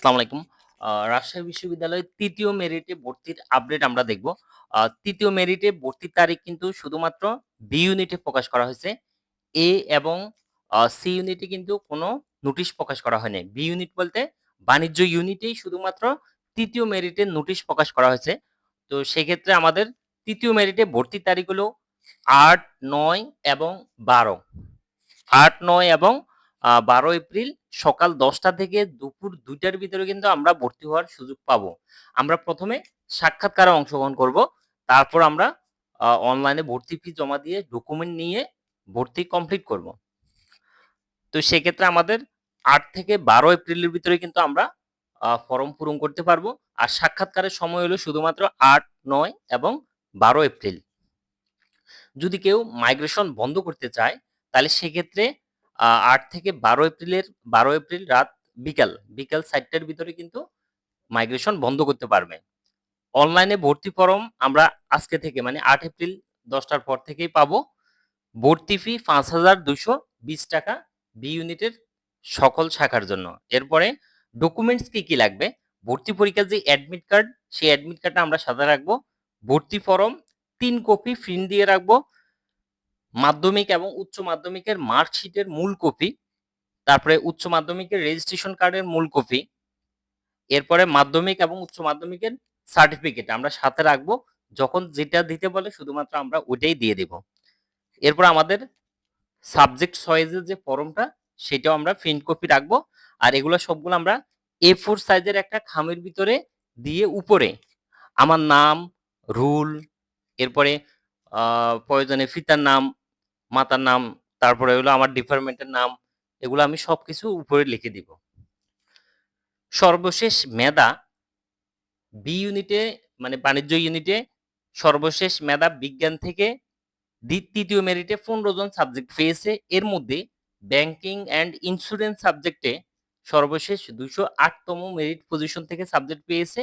আসসালামু আলাইকুম। রাজশাহী বিশ্ববিদ্যালয়ের ৩য় মেরিটে ভর্তির আপডেট আমরা দেখব। ৩য় মেরিটে ভর্তির তারিখ কিন্তু শুধুমাত্র বি ইউনিটে প্রকাশ করা হয়েছে। এ এবং সি ইউনিটে কিন্তু কোনো নোটিশ প্রকাশ করা হয়নি। বি ইউনিট বলতে বাণিজ্য ইউনিটেই শুধুমাত্র ৩য় মেরিটের নোটিশ প্রকাশ করা হয়েছে। তো সেক্ষেত্রে আমাদের ৩য় মেরিটে ভর্তির তারিখ হলো ৮, ৯ এবং ১২। ৮, ৯ এবং ১২ এপ্রিল সকাল ১০টা থেকে দুপুর ২টার ভিতরে কিন্তু আমরা ভর্তি হওয়ার সুযোগ পাবো। আমরা ১ম এ সাক্ষাৎকারে অংশগ্রহণ করব। তারপর আমরা অনলাইনে ভর্তি ফি জমা দিয়ে ডকুমেন্ট নিয়ে ভর্তি কমপ্লিট করব। তো সেক্ষেত্রে আমাদের ৮ থেকে ১২ এপ্রিলের ভিতরে কিন্তু আমরা ফর্ম পূরণ করতে পারবো। আর সাক্ষাৎকারের সময় হলো শুধুমাত্র ৮, ৯ এবং ১২ এপ্রিল। যদি কেউ মাইগ্রেশন বন্ধ করতে চায় তাহলে সেক্ষেত্রে ৮ থেকে ১২ এপ্রিল রাত বিকাল ৪টার ভিতরে কিন্তু মাইগ্রেশন বন্ধ করতে পারবে। অনলাইনে ভর্তি ফরম আমরা আজকে থেকে মানে ৮ এপ্রিল ১০টার পর থেকেই পাবো। ভর্তি ফি ৳৫,২২০ বি ইউনিটের সকল শাখার জন্য। এরপরে ডকুমেন্টস কি লাগবে? ভর্তি পরীক্ষার যে অ্যাডমিট কার্ড, সেই অ্যাডমিট কার্ডটা আমরা সাথে রাখবো। ভর্তি ফরম ৩ কপি প্রিন্ট দিয়ে রাখবো। মাধ্যমিক এবং উচ্চ মাধ্যমিকের মার্কশিটের মূল কপি, তারপরে উচ্চ মাধ্যমিকের রেজিস্ট্রেশন কার্ডের মূল কপি, এরপরে মাধ্যমিক এবং উচ্চ মাধ্যমিকের সার্টিফিকেট আমরা সাথে রাখবো। যখন যেটা দিতে বলে শুধুমাত্র আমরা ওইটাই দিয়ে দিব। এরপর আমাদের সাবজেক্ট চয়েসের যে ফর্মটা সেটাও আমরা প্রিন্ট কপি রাখবো। আর এগুলো সবগুলো আমরা A4 সাইজের একটা খামের ভিতরে দিয়ে উপরে আমার নাম, রুল, এরপরে প্রয়োজনে পিতার নাম, মাতার নাম, তারপরে হলো আমার ডিপার্টমেন্টের নাম, এগুলো আমি সবকিছু উপরে লিখে দিব। সর্বশেষ মেধা বি ইউনিটে মানে বাণিজ্য ইউনিটে সর্বশেষ মেধা বিজ্ঞান থেকে ৩য় মেরিটে ১৫ জন সাবজেক্ট পেয়েছে। এর মধ্যে ব্যাংকিং অ্যান্ড ইন্স্যুরেন্স সাবজেক্টে সর্বশেষ ২০৮তম মেরিট পজিশন থেকে সাবজেক্ট পেয়েছে।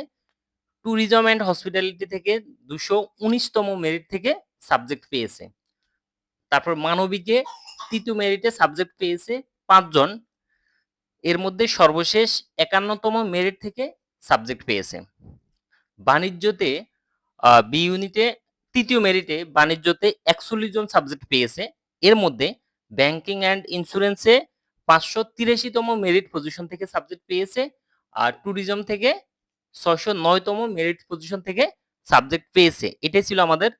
ট্যুরিজম অ্যান্ড হসপিটালিটি থেকে ২১৯তম মেরিট থেকে সাবজেক্ট পেয়েছে। তারপর মানবিকে ৩য় মেরিটে সাবজেক্ট পেয়েছে ৫ জন। এর মধ্যে সর্বশেষ ৫১তম মেরিট থেকে সাবজেক্ট পেয়েছে। বাণিজ্যতে বি ইউনিটে ৩য় মেরিটে বাণিজ্যতে ৪১ জন সাবজেক্ট পেয়েছে। এর মধ্যে ব্যাংকিং অ্যান্ড ইন্স্যুরেন্সে ৫৮৩তম মেরিট পজিশন থেকে সাবজেক্ট পেয়েছে। আর ট্যুরিজম থেকে ৬০৯তম মেরিট পজিশন থেকে সাবজেক্ট পেয়েছে। এটাই ছিল আমাদের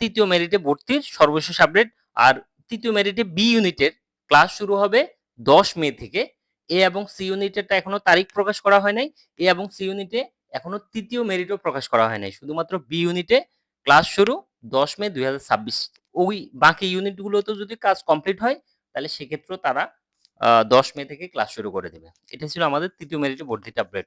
৩য় মেরিটে ভর্তির সর্বশেষ আপডেট। আর ৩য় মেরিটে বি ইউনিটের ক্লাস শুরু হবে ১০ মে থেকে। এ এবং সি ইউনিটেরটা এখনো তারিখ প্রকাশ করা হয় নাই। এ এবং সি ইউনিটে এখনো ৩য় মেরিটও প্রকাশ করা হয় নাই। শুধুমাত্র বি ইউনিটে ক্লাস শুরু ১০ মে ২০২৬। ওই বাকি ইউনিটগুলোতেও যদি কাজ কমপ্লিট হয় তাহলে সেক্ষেত্রেও তারা ১০ মে থেকে ক্লাস শুরু করে দেবে। এটা ছিল আমাদের ৩য় মেরিটে ভর্তির আপডেট।